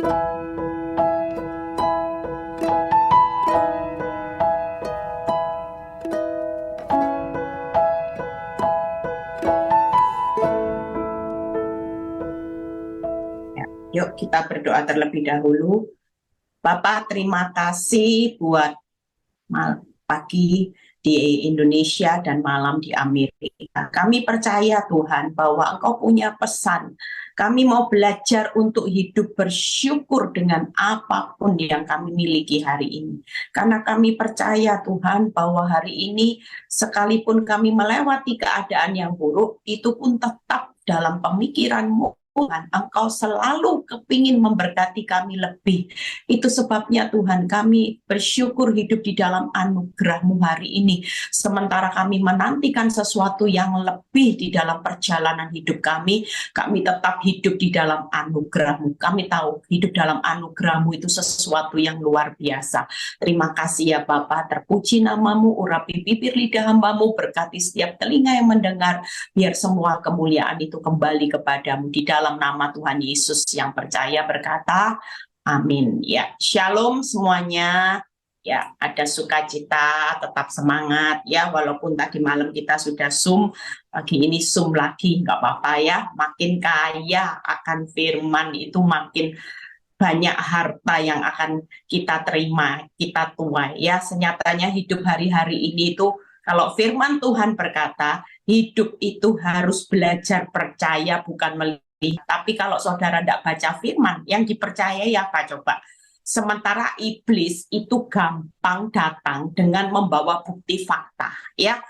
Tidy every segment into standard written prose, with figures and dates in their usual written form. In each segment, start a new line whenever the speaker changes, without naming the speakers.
Yuk kita berdoa terlebih dahulu. Bapak, terima kasih buat pagi di Indonesia dan malam di Amerika. Kami percaya Tuhan bahwa Engkau punya pesan. Kami mau belajar untuk hidup bersyukur dengan apapun yang kami miliki hari ini. Karena kami percaya Tuhan bahwa hari ini sekalipun kami melewati keadaan yang buruk, itu pun tetap dalam pemikiran-Mu. Tuhan, Engkau selalu kepingin memberkati kami lebih. Itu sebabnya Tuhan, kami bersyukur hidup di dalam anugerah-Mu hari ini. Sementara kami menantikan sesuatu yang lebih di dalam perjalanan hidup kami tetap hidup di dalam anugerah-Mu. Kami tahu hidup dalam anugerah-Mu itu sesuatu yang luar biasa. Terima kasih ya Bapa, terpuji nama-Mu, urapi bibir lidah hamba-Mu, berkati setiap telinga yang mendengar, biar semua kemuliaan itu kembali kepadamu. Di dalam nama Tuhan Yesus yang percaya berkata, amin. Ya, shalom semuanya. Ya, ada sukacita, tetap semangat ya, walaupun tadi malam kita sudah Zoom, pagi ini Zoom lagi, nggak apa-apa ya. Makin kaya akan firman itu makin banyak harta yang akan kita terima, kita tuai ya. Senyatanya hidup hari-hari ini itu, kalau firman Tuhan berkata, hidup itu harus belajar percaya, bukan melihat. Tapi kalau saudara tidak baca firman, yang dipercayai apa coba? Sementara iblis itu gampang datang dengan membawa bukti fakta, ya.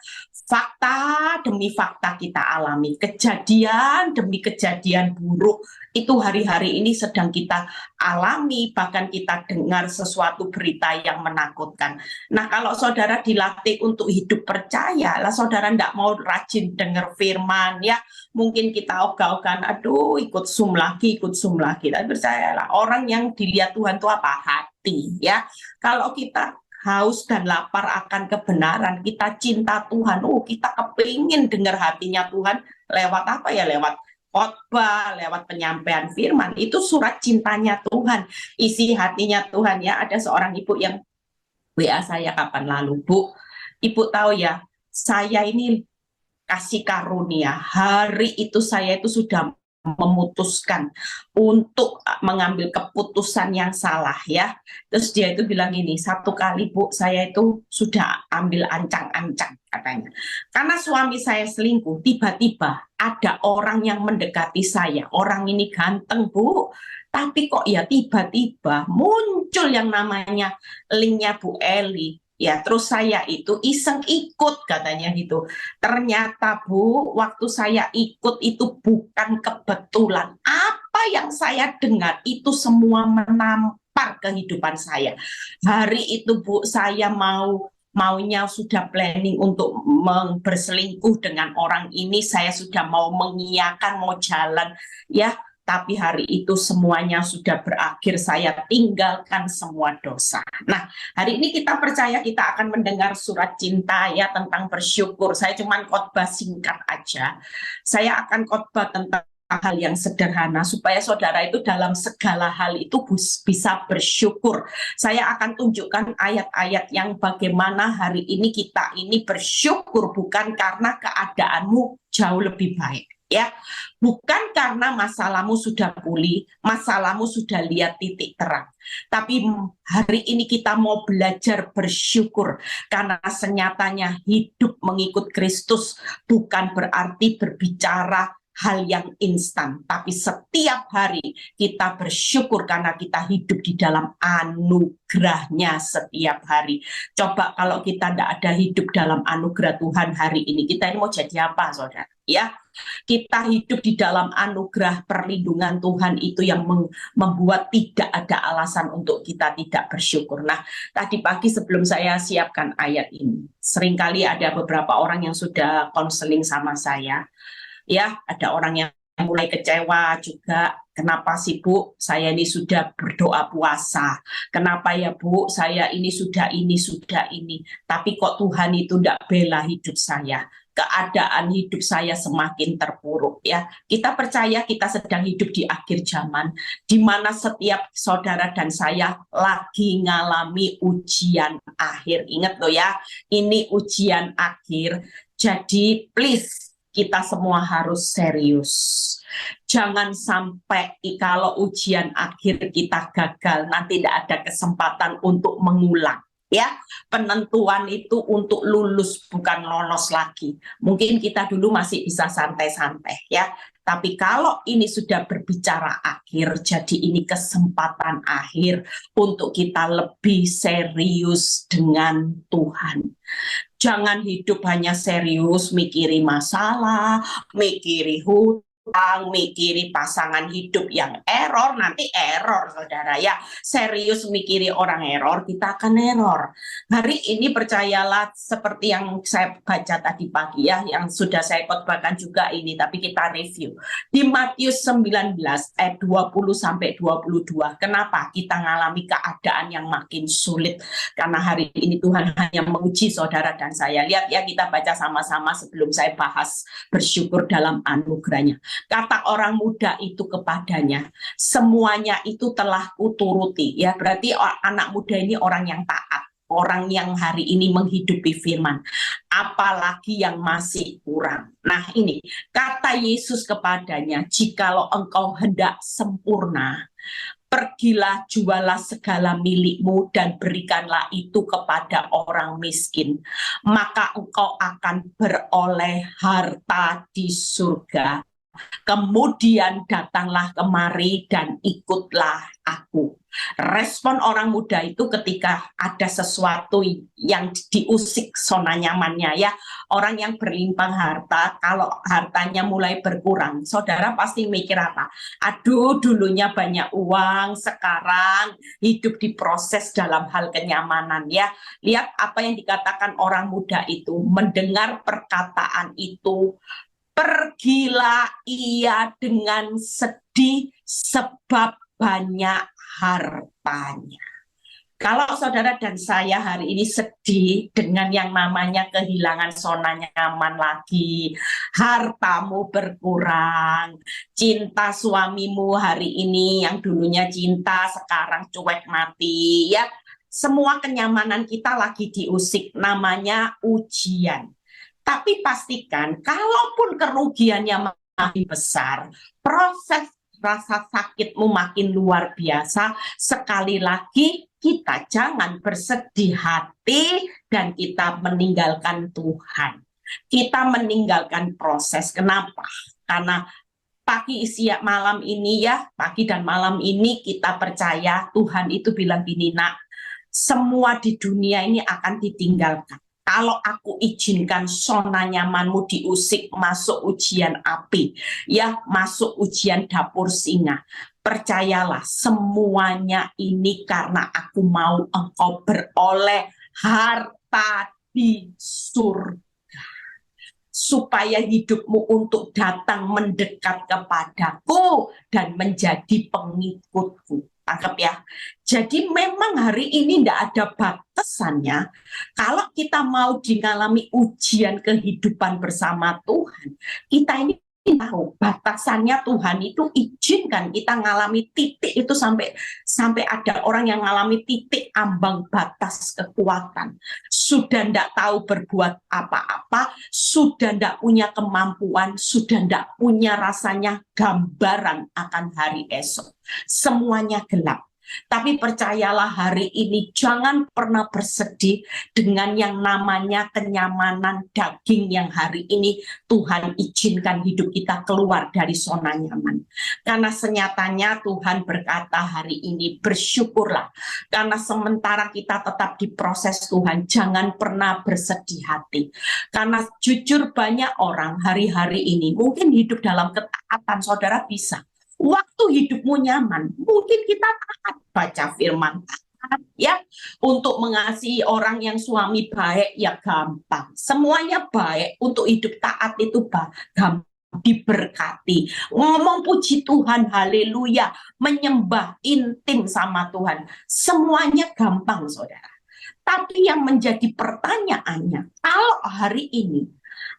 Fakta demi fakta kita alami, kejadian demi kejadian buruk itu hari-hari ini sedang kita alami, bahkan kita dengar sesuatu berita yang menakutkan. Nah, kalau saudara dilatih untuk hidup percaya, lah saudara tidak mau rajin dengar firman, ya mungkin kita ogah-ogahan, aduh ikut Zoom lagi, tapi percayalah, orang yang dilihat Tuhan itu apa? Hati, ya. Kalau kita haus dan lapar akan kebenaran, kita cinta Tuhan, kita kepingin dengar hatinya Tuhan, lewat apa ya? Lewat khotbah, lewat penyampaian firman, itu surat cintanya Tuhan, isi hatinya Tuhan ya. Ada seorang ibu yang WA saya kapan lalu, Bu, Ibu tahu ya, saya ini kasih karunia, hari itu saya itu sudah memutuskan untuk mengambil keputusan yang salah ya. Terus dia itu bilang gini, satu kali Bu, saya itu sudah ambil ancang-ancang katanya. Karena suami saya selingkuh, tiba-tiba ada orang yang mendekati saya. Orang ini ganteng Bu, tapi kok ya tiba-tiba muncul yang namanya linknya Bu Eli. Ya, terus saya itu iseng ikut katanya gitu. Ternyata Bu, waktu saya ikut itu bukan kebetulan. Apa yang saya dengar itu semua menampar kehidupan saya. Hari itu Bu, saya maunya sudah planning untuk berselingkuh dengan orang ini. Saya sudah mau mengiyakan, mau jalan ya. Tapi hari itu semuanya sudah berakhir, saya tinggalkan semua dosa. Nah, hari ini kita percaya kita akan mendengar surat cinta ya, tentang bersyukur. Saya cuma khotbah singkat aja. Saya akan khotbah tentang hal yang sederhana supaya saudara itu dalam segala hal itu bisa bersyukur. Saya akan tunjukkan ayat-ayat yang bagaimana hari ini kita ini bersyukur bukan karena keadaanmu jauh lebih baik. Ya, bukan karena masalahmu sudah pulih, masalahmu sudah lihat titik terang. Tapi hari ini kita mau belajar bersyukur karena senyatanya hidup mengikut Kristus bukan berarti berbicara hal yang instan, tapi setiap hari kita bersyukur karena kita hidup di dalam anugerahnya setiap hari. Coba kalau kita tidak ada hidup dalam anugerah Tuhan hari ini, kita ini mau jadi apa saudara? Ya, kita hidup di dalam anugerah perlindungan Tuhan itu yang membuat tidak ada alasan untuk kita tidak bersyukur. Nah, tadi pagi sebelum saya siapkan ayat ini, seringkali ada beberapa orang yang sudah konseling sama saya. Ya, ada orang yang mulai kecewa juga. Kenapa sih Bu, saya ini sudah berdoa puasa. Kenapa ya Bu, saya ini sudah ini. Tapi kok Tuhan itu tidak bela hidup saya. keadaan hidup saya semakin terpuruk ya. Kita percaya kita sedang hidup di akhir zaman, di mana setiap saudara dan saya lagi ngalami ujian akhir. Ingat loh ya, ini ujian akhir. Jadi please, kita semua harus serius. Jangan sampai kalau ujian akhir kita gagal, nanti tidak ada kesempatan untuk mengulang. Ya, penentuan itu untuk lulus bukan lolos lagi. Mungkin kita dulu masih bisa santai-santai ya, tapi kalau ini sudah berbicara akhir, jadi ini kesempatan akhir untuk kita lebih serius dengan Tuhan. Jangan hidup hanya serius mikiri masalah, mikiri hutang, mikiri pasangan hidup yang error, nanti error saudara ya. Serius mikiri orang error, kita akan error. Hari ini percayalah seperti yang saya baca tadi pagi ya, yang sudah saya khotbahkan juga ini, tapi kita review. Di Matius 19 ayat 20 sampai 22, kenapa kita mengalami keadaan yang makin sulit? Karena hari ini Tuhan hanya menguji saudara dan saya. Lihat ya, kita baca sama-sama sebelum saya bahas bersyukur dalam anugerahnya. Kata orang muda itu kepadanya, semuanya itu telah kuturuti. Ya, berarti anak muda ini orang yang taat, orang yang hari ini menghidupi firman. Apalagi yang masih kurang. Nah ini, kata Yesus kepadanya, jikalau engkau hendak sempurna, pergilah jualah segala milikmu dan berikanlah itu kepada orang miskin. Maka engkau akan beroleh harta di surga. Kemudian datanglah kemari dan ikutlah aku. Respon orang muda itu ketika ada sesuatu yang diusik zona nyamannya ya. Orang yang berlimpah harta, kalau hartanya mulai berkurang, saudara pasti mikir apa? Aduh, dulunya banyak uang, sekarang hidup diproses dalam hal kenyamanan ya. Lihat apa yang dikatakan orang muda itu, mendengar perkataan itu, pergilah ia dengan sedih sebab banyak hartanya. Kalau saudara dan saya hari ini sedih dengan yang namanya kehilangan zona nyaman lagi, hartamu berkurang, cinta suamimu hari ini yang dulunya cinta sekarang cuek mati, ya semua kenyamanan kita lagi diusik, namanya ujian. Tapi pastikan, kalaupun kerugiannya makin besar, proses rasa sakitmu makin luar biasa, sekali lagi kita jangan bersedih hati dan kita meninggalkan Tuhan. Kita meninggalkan proses. Kenapa? Karena pagi malam ini ya, pagi dan malam ini kita percaya Tuhan itu bilang gini, nak, semua di dunia ini akan ditinggalkan. Kalau aku izinkan zona nyamanmu diusik, masuk ujian api, ya masuk ujian dapur singa. Percayalah, semuanya ini karena aku mau engkau beroleh harta di surga. Supaya hidupmu untuk datang mendekat kepadaku dan menjadi pengikutku. Tangkap ya. Jadi memang hari ini tidak ada batasannya. Kalau kita mau mengalami ujian kehidupan bersama Tuhan, kita ini tahu batasannya. Tuhan itu izinkan kita mengalami titik itu sampai ada orang yang mengalami titik ambang batas kekuatan. Sudah tidak tahu berbuat apa-apa, sudah tidak punya kemampuan, sudah tidak punya rasanya gambaran akan hari esok. Semuanya gelap. Tapi percayalah hari ini jangan pernah bersedih dengan yang namanya kenyamanan daging yang hari ini Tuhan izinkan hidup kita keluar dari zona nyaman. Karena senyatanya Tuhan berkata hari ini bersyukurlah. Karena sementara kita tetap diproses Tuhan, jangan pernah bersedih hati. Karena jujur banyak orang hari-hari ini mungkin hidup dalam ketaatan, saudara bisa. Waktu hidupmu nyaman, mungkin kita taat baca firman, taat ya, untuk mengasihi orang yang suami baik ya gampang, semuanya baik, untuk hidup taat itu gampang, diberkati, ngomong puji Tuhan, haleluya, menyembah intim sama Tuhan, semuanya gampang saudara. Tapi yang menjadi pertanyaannya, kalau hari ini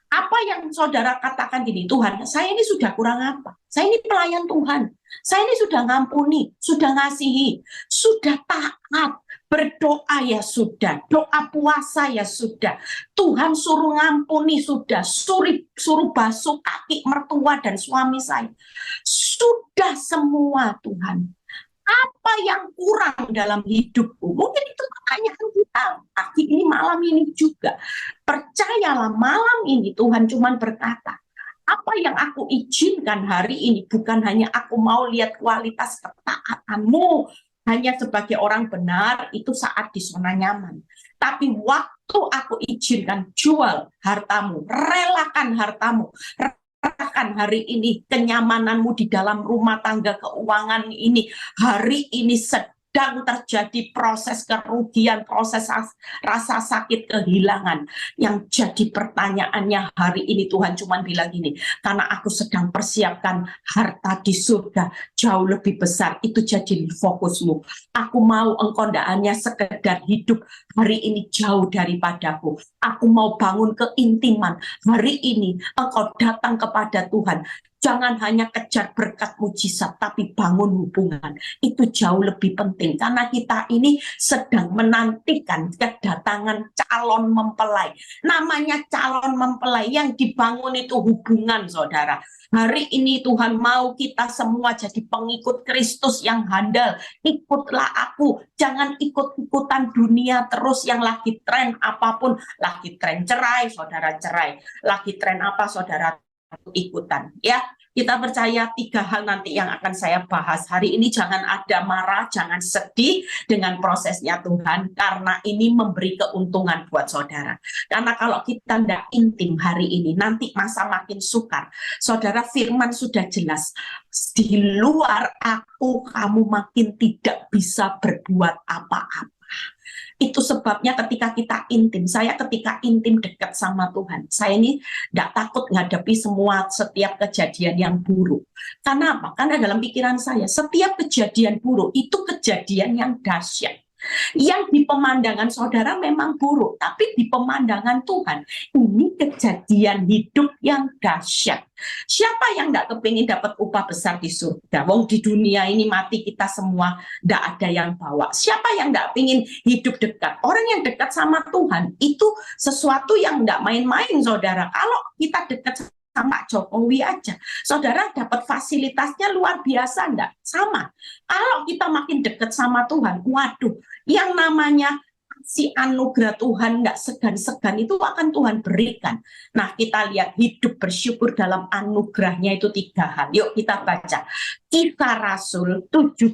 Apa yang saudara katakan gini, Tuhan, saya ini sudah kurang apa? Saya ini pelayan Tuhan. Saya ini sudah ngampuni, sudah ngasihi, sudah taat, berdoa ya sudah, doa puasa ya sudah. Tuhan suruh ngampuni sudah, suruh basuh kaki mertua dan suami saya. Sudah semua Tuhan. Apa yang kurang dalam hidupku? Mungkin itu pertanyaan kita pagi ini, malam ini juga. Percayalah, malam ini Tuhan cuma berkata, apa yang aku izinkan hari ini bukan hanya aku mau lihat kualitas ketaatanmu hanya sebagai orang benar itu saat di zona nyaman. Tapi waktu aku izinkan jual hartamu, relakan hartamu, hari ini kenyamananmu di dalam rumah tangga keuangan ini, hari ini sedang terjadi proses kerugian, proses rasa sakit, kehilangan. Yang jadi pertanyaannya hari ini Tuhan cuma bilang gini, karena aku sedang persiapkan harta di surga jauh lebih besar, itu jadi fokusmu. Aku mau engkau tidak hanya sekedar hidup hari ini jauh daripadaku. Aku mau bangun keintiman. Hari ini engkau datang kepada Tuhan. Jangan hanya kejar berkat mujizat, tapi bangun hubungan. Itu jauh lebih penting. Karena kita ini sedang menantikan kedatangan calon mempelai. Namanya calon mempelai, yang dibangun itu hubungan, saudara. Hari ini Tuhan mau kita semua jadi pengikut Kristus yang handal. Ikutlah aku, jangan ikut-ikutan dunia terus yang lagi tren apapun. Lagi tren cerai, saudara cerai. Lagi tren apa, saudara ikutan. Ya, kita percaya 3 hal nanti yang akan saya bahas hari ini. Jangan ada marah, jangan sedih dengan prosesnya Tuhan, karena ini memberi keuntungan buat saudara. Karena kalau kita tidak intim hari ini, nanti masa makin sukar. Saudara, firman sudah jelas, di luar aku kamu makin tidak bisa berbuat apa-apa. Itu sebabnya ketika kita intim, saya ketika intim dekat sama Tuhan, saya ini tidak takut menghadapi setiap kejadian yang buruk. Karena apa? Karena dalam pikiran saya, setiap kejadian buruk itu kejadian yang dahsyat. Yang di pemandangan saudara memang buruk, tapi di pemandangan Tuhan ini kejadian hidup yang dahsyat. Siapa yang tidak kepingin dapat upah besar di surga? Wong di dunia ini mati kita semua, tidak ada yang bawa. Siapa yang tidak ingin hidup dekat? Orang yang dekat sama Tuhan itu sesuatu yang tidak main-main, saudara. Kalau kita dekat sama Jokowi aja, saudara dapat fasilitasnya luar biasa, enggak? Sama. Kalau kita makin dekat sama Tuhan, waduh, yang namanya si anugerah Tuhan enggak segan-segan itu akan Tuhan berikan. Nah, kita lihat hidup bersyukur dalam anugerahnya itu 3 hal. Yuk kita baca. Kisah Rasul 17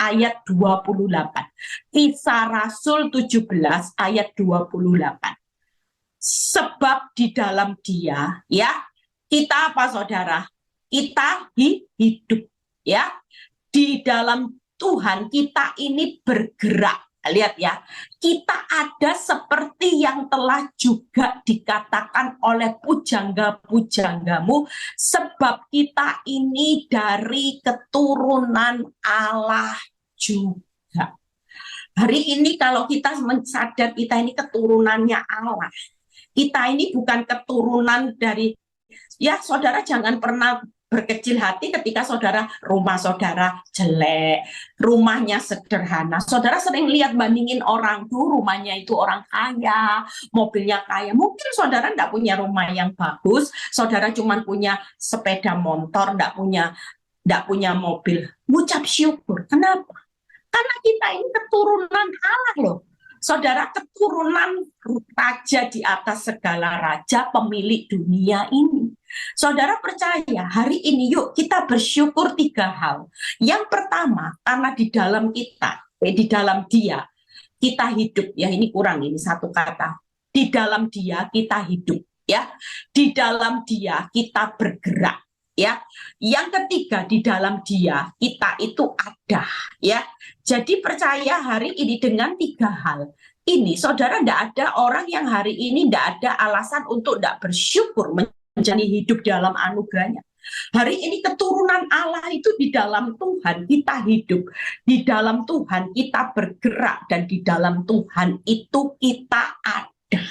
ayat 28. Kisah Rasul 17 ayat 28. Sebab di dalam Dia, ya, kita apa, saudara? Kita hidup, ya. Di dalam Tuhan kita ini bergerak. Lihat ya, kita ada seperti yang telah juga dikatakan oleh pujangga-pujanggamu, sebab kita ini dari keturunan Allah juga. Hari ini kalau kita sadar kita ini keturunannya Allah. Kita ini bukan keturunan dari, ya saudara jangan pernah berkecil hati ketika rumah saudara jelek, rumahnya sederhana. Saudara sering lihat bandingin orang tuh rumahnya itu orang kaya, mobilnya kaya. Mungkin saudara tidak punya rumah yang bagus, saudara cuma punya sepeda motor, tidak punya mobil. Ucap syukur. Kenapa? Karena kita ini keturunan Allah loh. Saudara, keturunan raja di atas segala raja, pemilik dunia ini. Saudara percaya, hari ini yuk kita bersyukur 3 hal. Yang pertama, karena di dalam kita, di dalam Dia, kita hidup. Ya, ini kurang, ini 1 kata. Di dalam Dia kita hidup. Ya, di dalam Dia kita bergerak. Ya, yang ketiga, di dalam Dia kita itu ada. Ya, jadi percaya hari ini dengan 3 hal ini, saudara, tidak ada orang yang hari ini tidak ada alasan untuk tidak bersyukur menjadi hidup dalam anugerahnya. Hari ini keturunan Allah itu di dalam Tuhan kita hidup, di dalam Tuhan kita bergerak, dan di dalam Tuhan itu kita ada.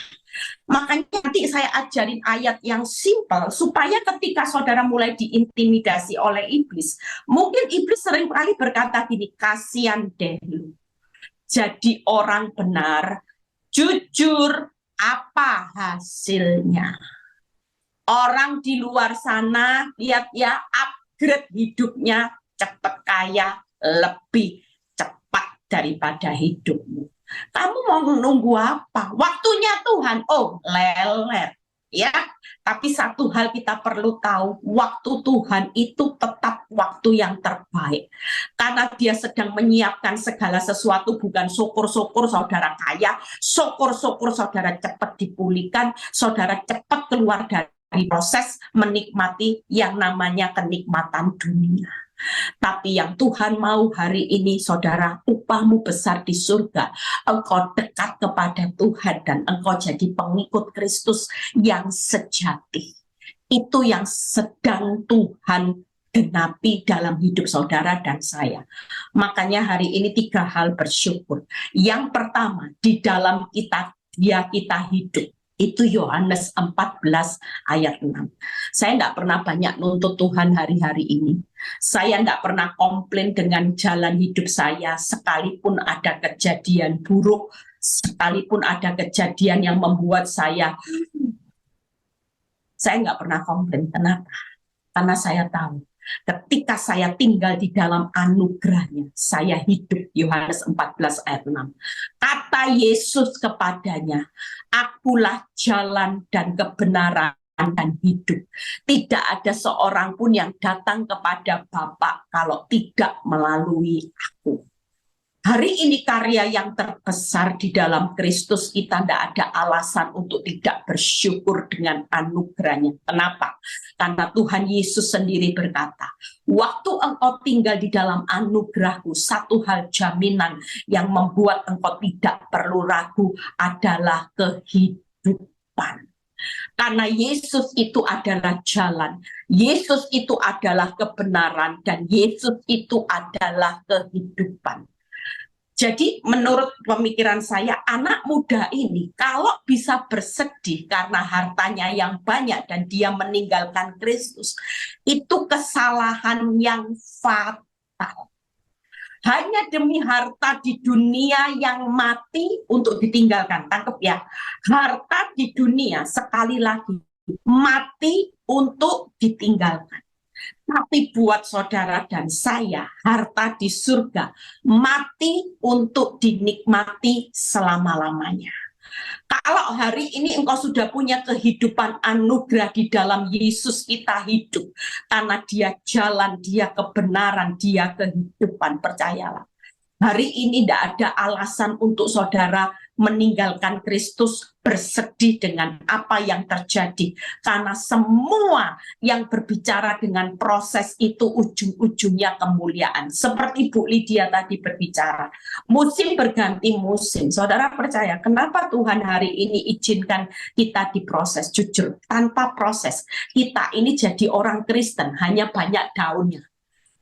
Makanya nanti saya ajarin ayat yang simpel supaya ketika saudara mulai diintimidasi oleh iblis, mungkin iblis sering kali berkata gini, kasihan deh lu. Jadi orang benar, jujur, apa hasilnya? Orang di luar sana, lihat ya, upgrade hidupnya, cepat kaya, lebih cepat daripada hidupmu. Kamu mau nunggu apa? Waktunya Tuhan, oh lelet. Ya, tapi satu hal kita perlu tahu, waktu Tuhan itu tetap waktu yang terbaik. Karena dia sedang menyiapkan segala sesuatu, bukan syukur-syukur saudara kaya, syukur-syukur saudara cepat dipulihkan, saudara cepat keluar dari proses menikmati yang namanya kenikmatan dunia. Tapi yang Tuhan mau hari ini, saudara, upahmu besar di surga. Engkau dekat kepada Tuhan dan engkau jadi pengikut Kristus yang sejati. Itu yang sedang Tuhan genapi dalam hidup saudara dan saya. Makanya hari ini 3 hal bersyukur. Yang pertama, di dalam kita hidup. Itu Yohanes 14 ayat 6. Saya tidak pernah banyak nuntut Tuhan hari-hari ini. Saya tidak pernah komplain dengan jalan hidup saya, sekalipun ada kejadian buruk, sekalipun ada kejadian yang membuat saya nggak pernah komplain. Kenapa? Karena saya tahu ketika saya tinggal di dalam anugerahnya, saya hidup. Yohanes 14 ayat 6. Kata Yesus kepadanya, akulah jalan dan kebenaran dan hidup. Tidak ada seorang pun yang datang kepada Bapa kalau tidak melalui aku. Hari ini karya yang terbesar di dalam Kristus, kita tidak ada alasan untuk tidak bersyukur dengan anugerahnya. Kenapa? Karena Tuhan Yesus sendiri berkata, waktu engkau tinggal di dalam anugerahku, satu hal jaminan yang membuat engkau tidak perlu ragu adalah kehidupan. Karena Yesus itu adalah jalan, Yesus itu adalah kebenaran, dan Yesus itu adalah kehidupan. Jadi menurut pemikiran saya, anak muda ini kalau bisa bersedih karena hartanya yang banyak dan dia meninggalkan Kristus, itu kesalahan yang fatal. Hanya demi harta di dunia yang mati untuk ditinggalkan. Tangkep ya, harta di dunia sekali lagi mati untuk ditinggalkan. Tapi buat saudara dan saya, harta di surga mati untuk dinikmati selama-lamanya. Kalau hari ini engkau sudah punya kehidupan anugerah di dalam Yesus, kita hidup. Karena dia jalan, dia kebenaran, dia kehidupan, percayalah. Hari ini tidak ada alasan untuk saudara meninggalkan Kristus, bersedih dengan apa yang terjadi. Karena semua yang berbicara dengan proses itu ujung-ujungnya kemuliaan. Seperti Bu Lydia tadi berbicara, musim berganti musim. Saudara percaya, kenapa Tuhan hari ini izinkan kita diproses? Jujur, tanpa proses, kita ini jadi orang Kristen, hanya banyak daunnya.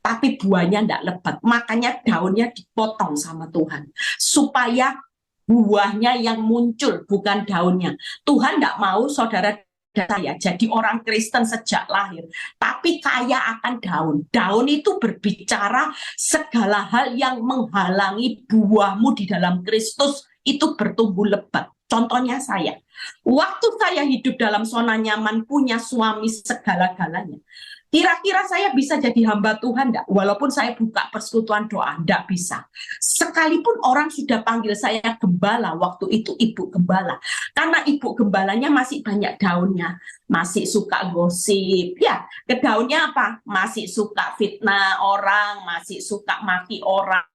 Tapi buahnya tidak lebat, makanya daunnya dipotong sama Tuhan supaya buahnya yang muncul, bukan daunnya. Tuhan tidak mau saudara saya jadi orang Kristen sejak lahir, tapi kaya akan daun. Daun itu berbicara segala hal yang menghalangi buahmu di dalam Kristus itu bertumbuh lebat. Contohnya saya, waktu saya hidup dalam zona nyaman, punya suami segala-galanya, kira-kira saya bisa jadi hamba Tuhan enggak? Walaupun saya buka persekutuan doa, enggak bisa. Sekalipun orang sudah panggil saya gembala, waktu itu ibu gembala. Karena ibu gembalanya masih banyak daunnya. Masih suka gosip. Ya, ke daunnya apa? Masih suka fitnah orang, masih suka maki orang,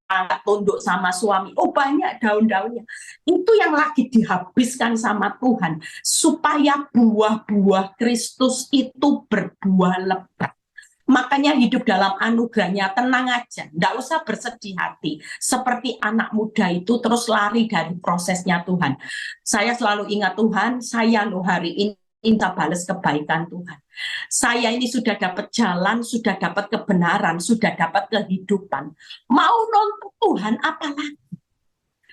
tunduk sama suami. Oh, banyak daun-daunnya. Itu yang lagi dihabiskan sama Tuhan. Supaya buah-buah Kristus itu berbuah lebat. Makanya hidup dalam anugerahnya, tenang aja, nggak usah bersedih hati. Seperti anak muda itu terus lari dari prosesnya Tuhan. Saya selalu ingat Tuhan, saya loh hari ini minta balas kebaikan Tuhan. Saya ini sudah dapat jalan, sudah dapat kebenaran, sudah dapat kehidupan. Mau nonton Tuhan apalagi?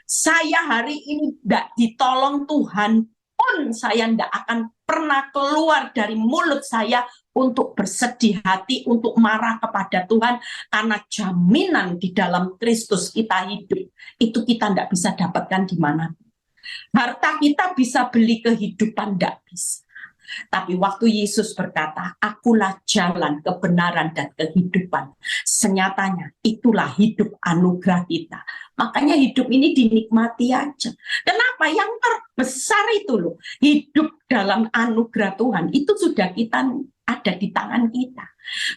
Saya hari ini tidak ditolong Tuhan pun pun saya tidak akan pernah keluar dari mulut saya untuk bersedih hati, untuk marah kepada Tuhan, karena jaminan di dalam Kristus kita hidup, itu kita tidak bisa dapatkan di mana. Harta kita bisa beli kehidupan, tidak bisa. Tapi waktu Yesus berkata, akulah jalan, kebenaran, dan kehidupan, senyatanya itulah hidup anugerah kita. Makanya hidup ini dinikmati aja. Kenapa? Yang terbesar itu loh, hidup dalam anugerah Tuhan, itu sudah kita ada di tangan kita.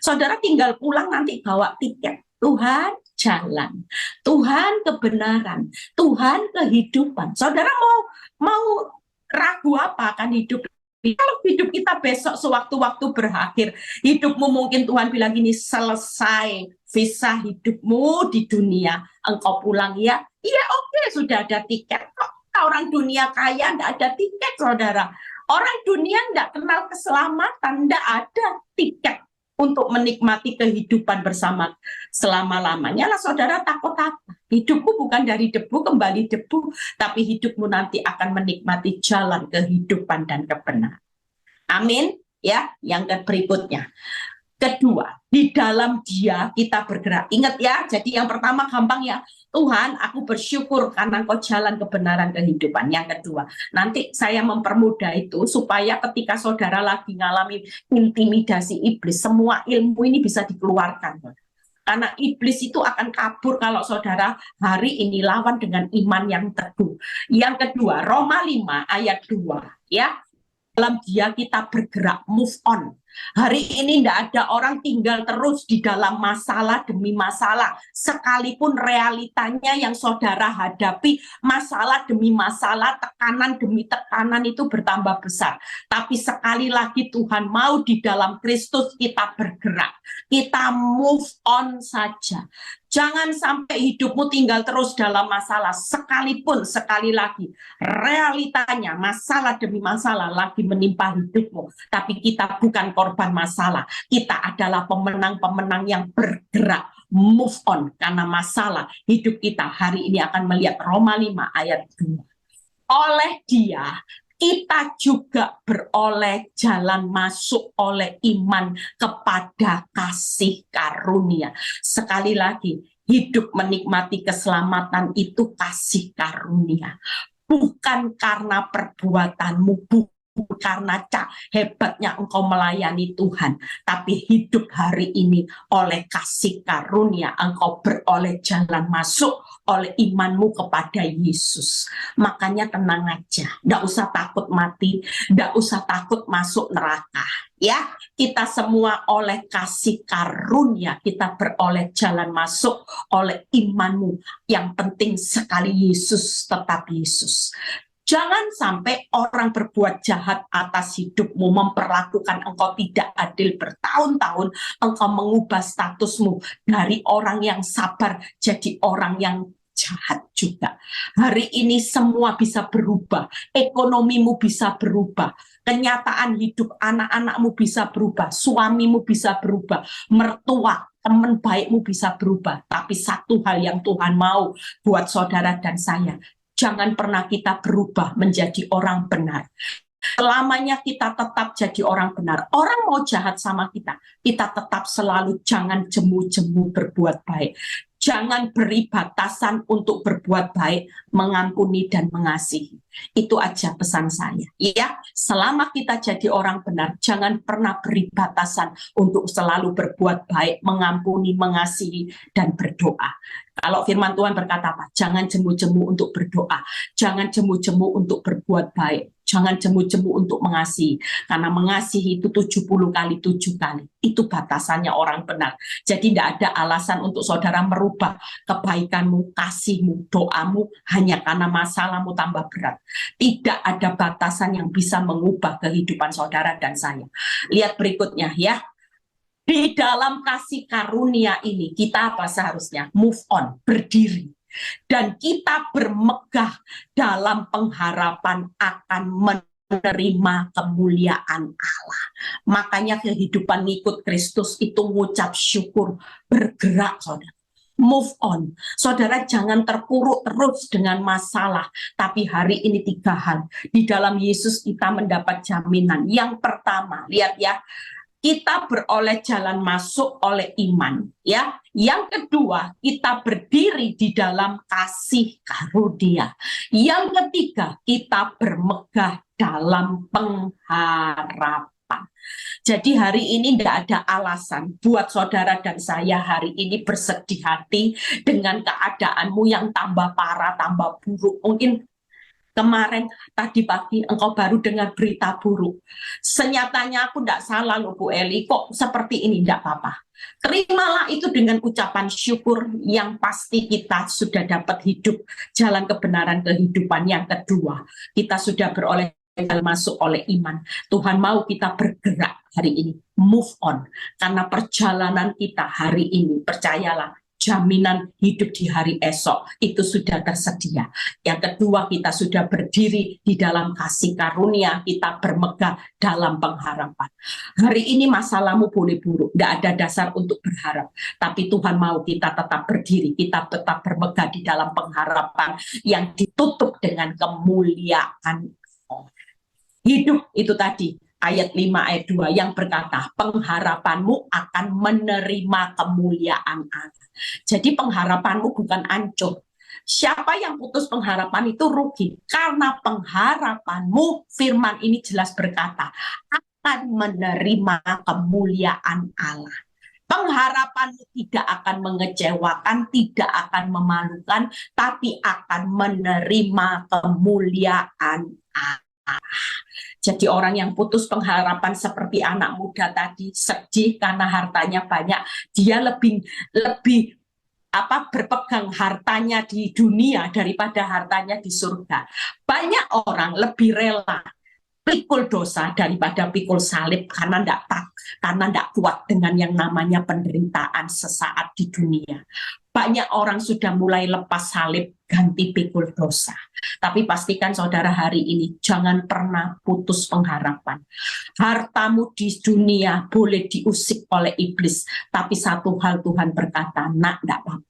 Saudara tinggal pulang nanti bawa tiket. Tuhan jalan, Tuhan kebenaran, Tuhan kehidupan. Saudara mau ragu apa akan hidup? Kalau hidup kita besok sewaktu-waktu berakhir, hidupmu mungkin Tuhan bilang gini, selesai visa hidupmu di dunia, engkau pulang ya, iya oke, sudah ada tiket. Kok orang dunia kaya enggak ada tiket, saudara? Orang dunia enggak kenal keselamatan, enggak ada tiket untuk menikmati kehidupan bersama selama-lamanya. Lah saudara takut apa? Hidupmu bukan dari debu kembali debu, tapi hidupmu nanti akan menikmati jalan kehidupan dan kebenaran. Amin. Ya, yang berikutnya. Kedua, di dalam Dia kita bergerak. Ingat ya, jadi yang pertama gampang ya. Tuhan, aku bersyukur karena Engkau jalan kebenaran kehidupan. Yang kedua, nanti saya mempermudah itu supaya ketika saudara lagi ngalami intimidasi iblis, semua ilmu ini bisa dikeluarkan. Karena iblis itu akan kabur kalau saudara hari ini lawan dengan iman yang teguh. Yang kedua, Roma 5 ayat 2 ya. Dalam Dia kita bergerak, move on. Hari ini tidak ada orang tinggal terus di dalam masalah demi masalah. Sekalipun realitanya yang saudara hadapi, masalah demi masalah, tekanan demi tekanan itu bertambah besar. Tapi sekali lagi Tuhan mau di dalam Kristus kita bergerak. Kita move on saja. Jangan sampai hidupmu tinggal terus dalam masalah. Sekalipun, sekali lagi, realitanya masalah demi masalah lagi menimpa hidupmu. Tapi kita bukan korban masalah. Kita adalah pemenang-pemenang yang bergerak. Move on. Karena masalah hidup kita hari ini akan melihat Roma 5 ayat 2. Oleh Dia, kita juga beroleh jalan masuk oleh iman kepada kasih karunia. Sekali lagi, hidup menikmati keselamatan itu kasih karunia. Bukan karena perbuatanmu, bukan karena hebatnya engkau melayani Tuhan, tapi hidup hari ini oleh kasih karunia engkau beroleh jalan masuk oleh imanmu kepada Yesus. Makanya tenang aja, nggak usah takut mati, nggak usah takut masuk neraka. Ya, kita semua oleh kasih karunia, kita beroleh jalan masuk oleh imanmu. Yang penting sekali Yesus, tetap Yesus. Jangan sampai orang berbuat jahat atas hidupmu, memperlakukan engkau tidak adil bertahun-tahun, engkau mengubah statusmu dari orang yang sabar jadi orang yang jahat juga. Hari ini semua bisa berubah, ekonomimu bisa berubah, kenyataan hidup anak-anakmu bisa berubah, suamimu bisa berubah, mertua, teman baikmu bisa berubah. Tapi satu hal yang Tuhan mau buat saudara dan saya, jangan pernah kita berubah menjadi orang benar. Selamanya kita tetap jadi orang benar. Orang mau jahat sama kita, kita tetap selalu jangan jemu-jemu berbuat baik. Jangan beri batasan untuk berbuat baik, mengampuni dan mengasihi. Itu aja pesan saya. Ya, selama kita jadi orang benar, jangan pernah beri batasan untuk selalu berbuat baik, mengampuni, mengasihi, dan berdoa. Kalau firman Tuhan berkata apa? Jangan jemu-jemu untuk berdoa. Jangan jemu-jemu untuk berbuat baik. Jangan jemu-jemu untuk mengasihi. Karena mengasihi itu 70 kali 7 kali. Itu batasannya orang benar. Jadi tidak ada alasan untuk saudara merubah kebaikanmu, kasihmu, doamu hanya karena masalahmu tambah berat. Tidak ada batasan yang bisa mengubah kehidupan saudara dan saya. Lihat berikutnya ya. Di dalam kasih karunia ini kita apa seharusnya? Move on, berdiri. Dan kita bermegah dalam pengharapan akan menerima kemuliaan Allah. Makanya kehidupan ngikut Kristus itu mengucap syukur, bergerak saudara. Move on. Saudara jangan terpuruk terus dengan masalah. Tapi hari ini 3 hal. Di dalam Yesus kita mendapat jaminan. Yang pertama, lihat ya. Kita beroleh jalan masuk oleh iman, ya. Yang kedua, kita berdiri di dalam kasih karunia. Yang ketiga, kita bermegah dalam pengharapan. Jadi hari ini tidak ada alasan buat saudara dan saya hari ini bersedih hati dengan keadaanmu yang tambah parah, tambah buruk. Mungkin kemarin, tadi pagi, engkau baru dengar berita buruk. Senyatanya aku tidak salah loh Bu Eli, kok seperti ini, tidak apa-apa. Terimalah itu dengan ucapan syukur yang pasti kita sudah dapat hidup, jalan kebenaran kehidupan. Yang kedua, kita sudah beroleh masuk oleh iman. Tuhan mau kita bergerak hari ini, move on. Karena perjalanan kita hari ini, percayalah, jaminan hidup di hari esok itu sudah tersedia. Yang kedua, kita sudah berdiri di dalam kasih karunia, kita bermegah dalam pengharapan. Hari ini masalahmu boleh buruk, tidak ada dasar untuk berharap. Tapi Tuhan mau kita tetap berdiri, kita tetap bermegah di dalam pengharapan yang ditutup dengan kemuliaan. Hidup itu tadi, ayat 5 ayat 2 yang berkata, pengharapanmu akan menerima kemuliaan Allah. Jadi pengharapanmu bukan hancur. Siapa yang putus pengharapan itu rugi. Karena pengharapanmu, firman ini jelas berkata, akan menerima kemuliaan Allah. Pengharapanmu tidak akan mengecewakan, tidak akan memalukan, tapi akan menerima kemuliaan Allah. Jadi orang yang putus pengharapan seperti anak muda tadi, sedih karena hartanya banyak, dia lebih berpegang hartanya di dunia daripada hartanya di surga. Banyak orang lebih rela pikul dosa daripada pikul salib karena tidak kuat dengan yang namanya penderitaan sesaat di dunia. Banyak orang sudah mulai lepas salib, ganti pikul dosa. Tapi pastikan saudara hari ini, jangan pernah putus pengharapan. Hartamu di dunia boleh diusik oleh iblis, tapi satu hal Tuhan berkata, nak, tidak apa-apa.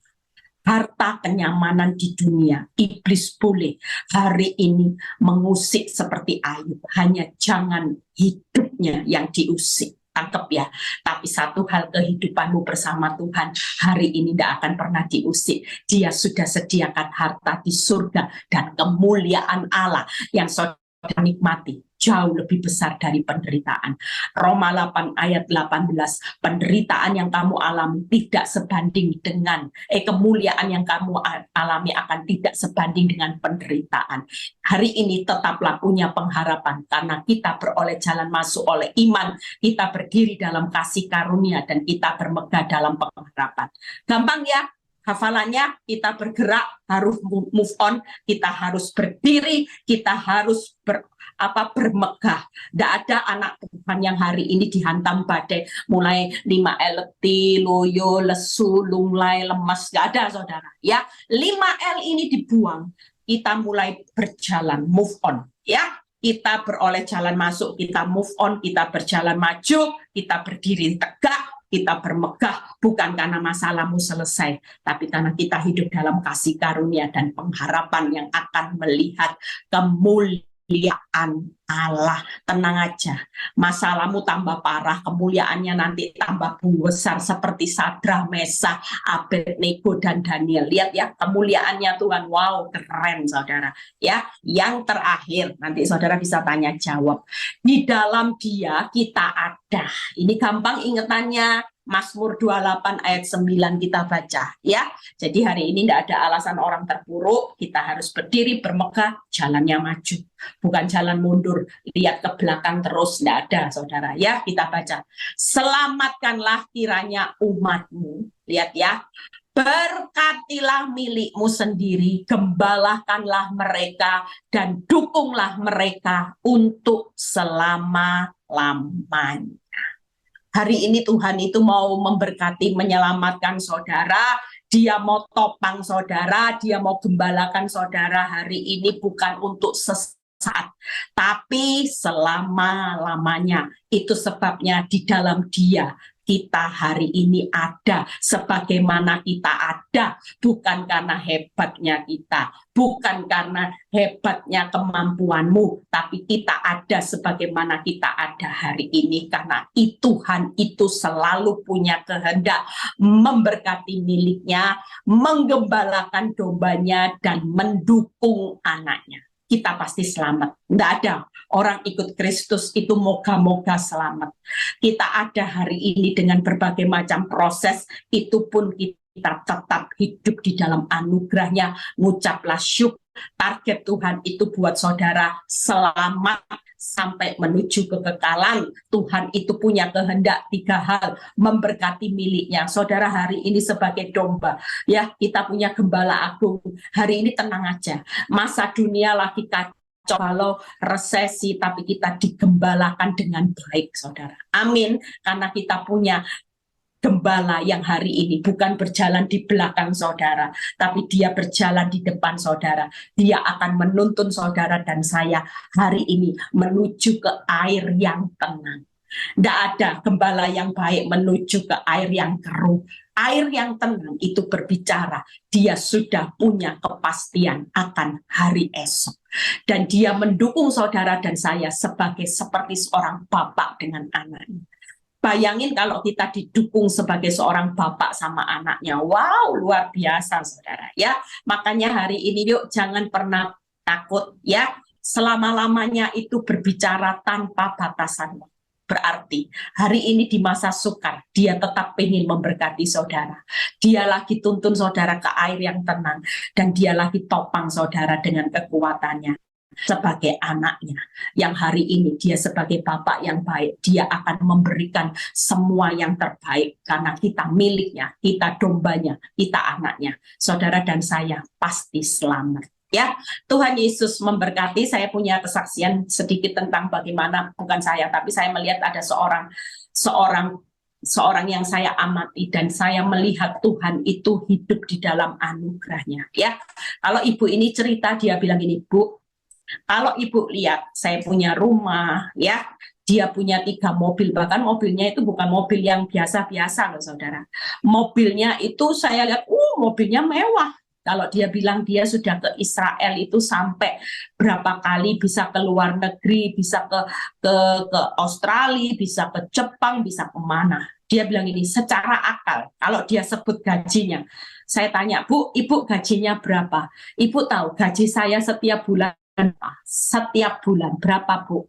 Harta kenyamanan di dunia, iblis boleh hari ini mengusik seperti Ayub. Hanya jangan hidupnya yang diusik. Tangkep ya, tapi satu hal, kehidupanmu bersama Tuhan hari ini tidak akan pernah diusik. Dia sudah sediakan harta di surga dan kemuliaan Allah yang saudara nikmati jauh lebih besar dari penderitaan. Roma 8 ayat 18, penderitaan yang kamu alami tidak sebanding dengan kemuliaan yang kamu alami akan tidak sebanding dengan penderitaan. Hari ini tetaplah punya pengharapan karena kita beroleh jalan masuk oleh iman, kita berdiri dalam kasih karunia dan kita bermegah dalam pengharapan. Gampang ya hafalannya, kita bergerak, harus move on, kita harus berdiri, kita harus bermegah. Tidak ada anak Tuhan yang hari ini dihantam badai, mulai 5L, letih, loyo, lesu, lunglai, lemas, tidak ada saudara. Ya, 5L ini dibuang, kita mulai berjalan, move on. Ya, kita beroleh jalan masuk, kita move on, kita berjalan maju, kita berdiri tegak, kita bermegah bukan karena masalahmu selesai, tapi karena kita hidup dalam kasih karunia dan pengharapan yang akan melihat kemuliaan Allah. Tenang aja, masalahmu tambah parah, kemuliaannya nanti tambah besar seperti Sadrah, Mesah, Abednego dan Daniel. Lihat ya kemuliaannya Tuhan, wow keren saudara. Ya, yang terakhir nanti saudara bisa tanya jawab. Di dalam Dia kita ada. Ini gampang ingetannya. Mazmur 28 ayat 9 kita baca ya. Jadi hari ini tidak ada alasan orang terpuruk, kita harus berdiri bermegah, jalannya maju, bukan jalan mundur, lihat ke belakang terus, tidak ada saudara ya. Kita baca, selamatkanlah kiranya umatmu, lihat ya, berkatilah milikmu sendiri, gembalakanlah mereka dan dukunglah mereka untuk selama-lamanya. Hari ini Tuhan itu mau memberkati, menyelamatkan saudara, Dia mau topang saudara, Dia mau gembalakan saudara hari ini bukan untuk sesaat, tapi selama-lamanya. Itu sebabnya di dalam Dia Kita hari ini ada sebagaimana kita ada, bukan karena hebatnya kita, bukan karena hebatnya kemampuanmu, tapi kita ada sebagaimana kita ada hari ini karena Tuhan itu selalu punya kehendak memberkati miliknya, menggembalakan dombanya, dan mendukung anaknya. Kita pasti selamat. Tidak ada orang ikut Kristus itu moga-moga selamat. Kita ada hari ini dengan berbagai macam proses, itu pun kita tetap hidup di dalam anugerahnya. Ngucaplah syukur. Target Tuhan itu buat saudara selamat sampai menuju kekekalan. Tuhan itu punya kehendak 3 hal, memberkati miliknya. Saudara hari ini sebagai domba, ya kita punya gembala agung. Hari ini tenang aja. Masa dunia lagi kacau, kalau resesi, tapi kita digembalakan dengan baik, saudara. Amin. Karena kita punya gembala yang hari ini bukan berjalan di belakang saudara, tapi dia berjalan di depan saudara. Dia akan menuntun saudara dan saya hari ini menuju ke air yang tenang. Tidak ada gembala yang baik menuju ke air yang keruh. Air yang tenang itu berbicara, dia sudah punya kepastian akan hari esok. Dan dia mendukung saudara dan saya seperti seorang bapak dengan anaknya. Bayangin kalau kita didukung sebagai seorang bapak sama anaknya. Wow, luar biasa saudara ya. Makanya hari ini yuk jangan pernah takut ya. Selama-lamanya itu berbicara tanpa batasan. Berarti hari ini di masa sukar dia tetap ingin memberkati saudara. Dia lagi tuntun saudara ke air yang tenang. Dan dia lagi topang saudara dengan kekuatannya. Sebagai anaknya yang hari ini dia sebagai bapak yang baik, dia akan memberikan semua yang terbaik karena kita miliknya, kita dombanya, kita anaknya. Saudara dan saya pasti selamat ya. Tuhan Yesus memberkati. Saya punya kesaksian sedikit tentang bagaimana, bukan saya tapi saya melihat ada seorang yang saya amati dan saya melihat Tuhan itu hidup di dalam anugerahnya ya. Kalau ibu ini cerita, dia bilang gini, Bu, kalau ibu lihat, saya punya rumah, ya, dia punya 3 mobil, bahkan mobilnya itu bukan mobil yang biasa-biasa loh saudara. Mobilnya itu saya lihat, mobilnya mewah. Kalau dia bilang dia sudah ke Israel itu sampai berapa kali, bisa ke luar negeri, bisa ke Australia, bisa ke Jepang, bisa kemana. Dia bilang ini secara akal, kalau dia sebut gajinya. Saya tanya, Bu, ibu gajinya berapa? Ibu tahu gaji saya setiap bulan berapa, Bu?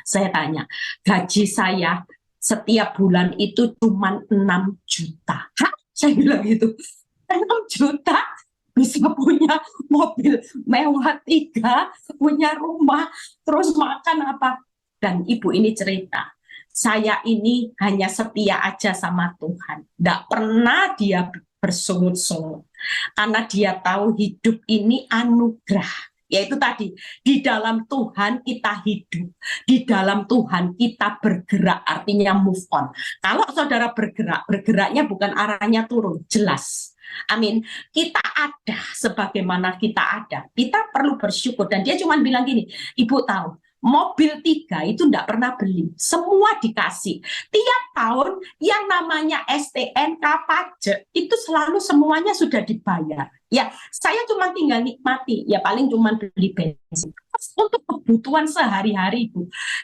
Saya tanya, gaji saya setiap bulan itu cuma 6 juta. Hah? Saya bilang gitu, 6 juta bisa punya mobil mewah 3, punya rumah, terus makan apa? Dan ibu ini cerita, saya ini hanya setia aja sama Tuhan. Tidak pernah dia bersungut-sungut. Karena dia tahu hidup ini anugerah. Yaitu tadi, di dalam Tuhan kita hidup, di dalam Tuhan kita bergerak, artinya move on. Kalau saudara bergerak, bergeraknya bukan arahnya turun, jelas. Amin. Kita ada sebagaimana kita ada. Kita perlu bersyukur. Dan dia cuma bilang gini, ibu tahu, mobil 3 itu tidak pernah beli, semua dikasih. Tiap tahun yang namanya STNK pajak itu selalu semuanya sudah dibayar. Ya, saya cuma tinggal nikmati, ya paling cuma beli bensin. Untuk kebutuhan sehari-hari,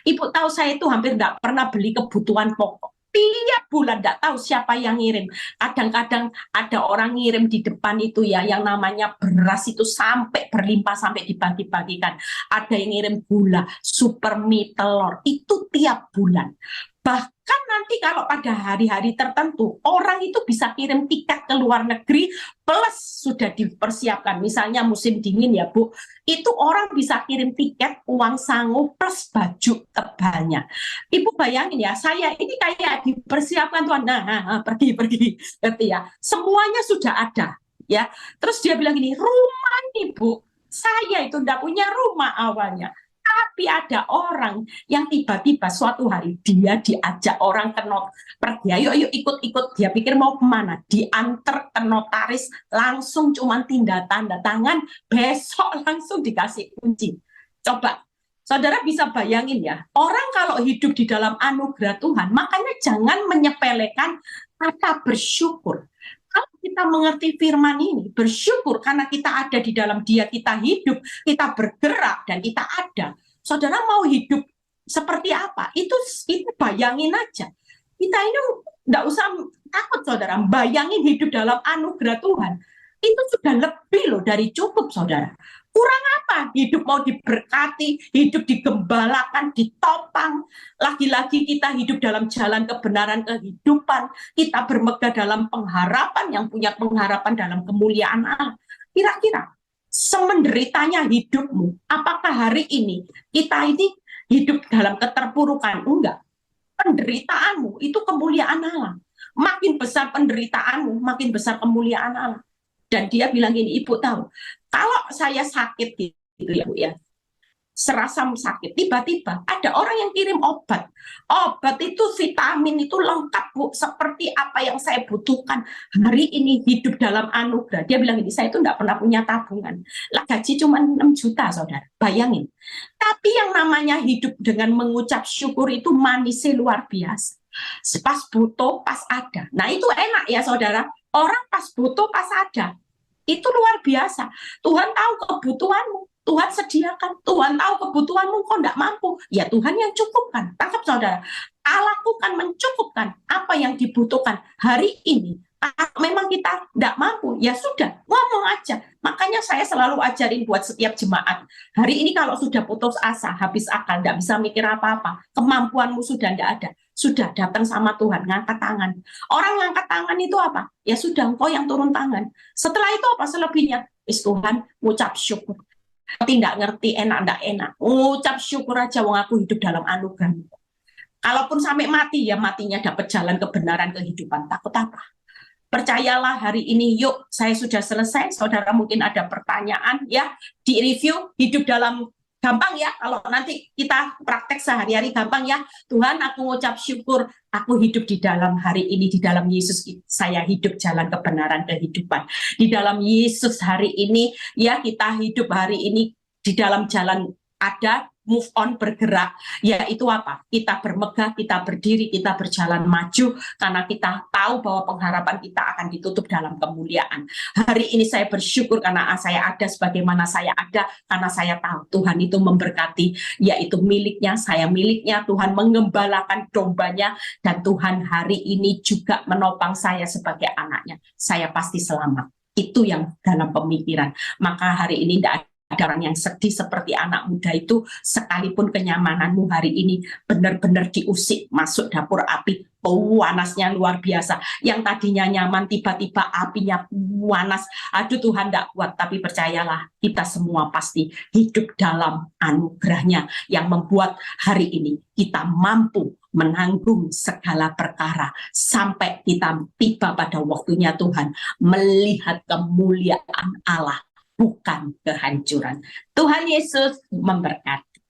Ibu tahu saya itu hampir tidak pernah beli kebutuhan pokok. Tiap bulan tidak tahu siapa yang ngirim. Kadang-kadang ada orang ngirim di depan itu ya, yang namanya beras itu sampai berlimpah, sampai dibagi-bagikan. Ada yang ngirim gula, super mie, telur, itu tiap bulan. Bahkan nanti kalau pada hari-hari tertentu, orang itu bisa kirim tiket ke luar negeri, plus sudah dipersiapkan. Misalnya musim dingin ya Bu, itu orang bisa kirim tiket, uang sangu, plus baju tebalnya. Ibu bayangin ya, saya ini kayak dipersiapkan Tuhan, pergi, gitu ya. Semuanya sudah ada. Ya, terus dia bilang gini, rumah nih Bu, saya itu tidak punya rumah awalnya. Tapi ada orang yang tiba-tiba suatu hari dia diajak orang ke pergi, ayo ikut-ikut. Dia pikir mau kemana, diantar ke notaris, langsung cuman tanda tangan, besok langsung dikasih kunci. Coba Saudara bisa bayangin ya, orang kalau hidup di dalam anugerah Tuhan, makanya jangan menyepelekan kata bersyukur. Kalau kita mengerti firman ini, bersyukur karena kita ada di dalam Dia, kita hidup, kita bergerak, dan kita ada. Saudara mau hidup seperti apa? Itu bayangin aja. Kita ini nggak usah takut, saudara. Bayangin hidup dalam anugerah Tuhan. Itu sudah lebih loh dari cukup, saudara. Kurang apa? Hidup mau diberkati, hidup digembalakan, ditopang. Lagi-lagi kita hidup dalam jalan kebenaran kehidupan. Kita bermegah dalam pengharapan, yang punya pengharapan dalam kemuliaan Allah. Kira-kira semenderitanya hidupmu, apakah hari ini kita ini hidup dalam keterpurukan? Enggak. Penderitaanmu itu kemuliaan Allah. Makin besar penderitaanmu, makin besar kemuliaan Allah. Dan dia bilang gini, Ibu tahu, kalau saya sakit gitu ya Bu ya, serasa sakit, tiba-tiba ada orang yang kirim obat. Obat itu, vitamin itu lengkap Bu, seperti apa yang saya butuhkan. Hari ini hidup dalam anugerah. Dia bilang ini, saya itu enggak pernah punya tabungan. Lah gaji cuma 6 juta, saudara. Bayangin. Tapi yang namanya hidup dengan mengucap syukur itu manisnya luar biasa. Pas butuh, pas ada. Nah itu enak ya saudara. Orang pas butuh, pas ada. Itu luar biasa. Tuhan tahu kebutuhanmu, Tuhan sediakan. Tuhan tahu kebutuhanmu, kok enggak mampu. Ya Tuhan yang cukupkan. Tangkap saudara. Allah lakukan mencukupkan apa yang dibutuhkan hari ini. Memang kita enggak mampu, ya sudah, ngomong aja. Makanya saya selalu ajarin buat setiap jemaat. Hari ini kalau sudah putus asa, habis akal, enggak bisa mikir apa-apa, kemampuanmu sudah enggak ada, sudah datang sama Tuhan, ngangkat tangan. Orang ngangkat tangan itu apa? Ya sudah, engkau yang turun tangan. Setelah itu apa selebihnya? Tuhan, ngucap syukur. Tidak ngerti enak enggak enak, ngucap syukur aja, wong aku hidup dalam anugerah. Kalaupun sampai mati, ya matinya dapat jalan kebenaran kehidupan. Takut apa? Percayalah hari ini, yuk, saya sudah selesai. Saudara mungkin ada pertanyaan, ya, di review hidup dalam gampang ya. Kalau nanti kita praktek sehari-hari gampang ya. Tuhan, aku ngucap syukur, aku hidup di dalam hari ini, di dalam Yesus saya hidup jalan kebenaran kehidupan. Di dalam Yesus hari ini, ya kita hidup hari ini di dalam jalan ada, move on, bergerak, yaitu apa? Kita bermegah, kita berdiri, kita berjalan maju, karena kita tahu bahwa pengharapan kita akan ditutup dalam kemuliaan. Hari ini saya bersyukur karena saya ada sebagaimana saya ada, karena saya tahu Tuhan itu memberkati, yaitu miliknya, saya miliknya, Tuhan mengembalakan dombanya, dan Tuhan hari ini juga menopang saya sebagai anaknya. Saya pasti selamat. Itu yang dalam pemikiran. Maka hari ini tidak ada orang yang sedih seperti anak muda itu, sekalipun kenyamananmu hari ini benar-benar diusik masuk dapur api, panasnya luar biasa. Yang tadinya nyaman, tiba-tiba apinya panas. Aduh Tuhan tidak kuat, tapi percayalah, kita semua pasti hidup dalam anugerahnya yang membuat hari ini kita mampu menanggung segala perkara sampai kita tiba pada waktunya Tuhan melihat kemuliaan Allah, bukan kehancuran. Tuhan Yesus memberkati.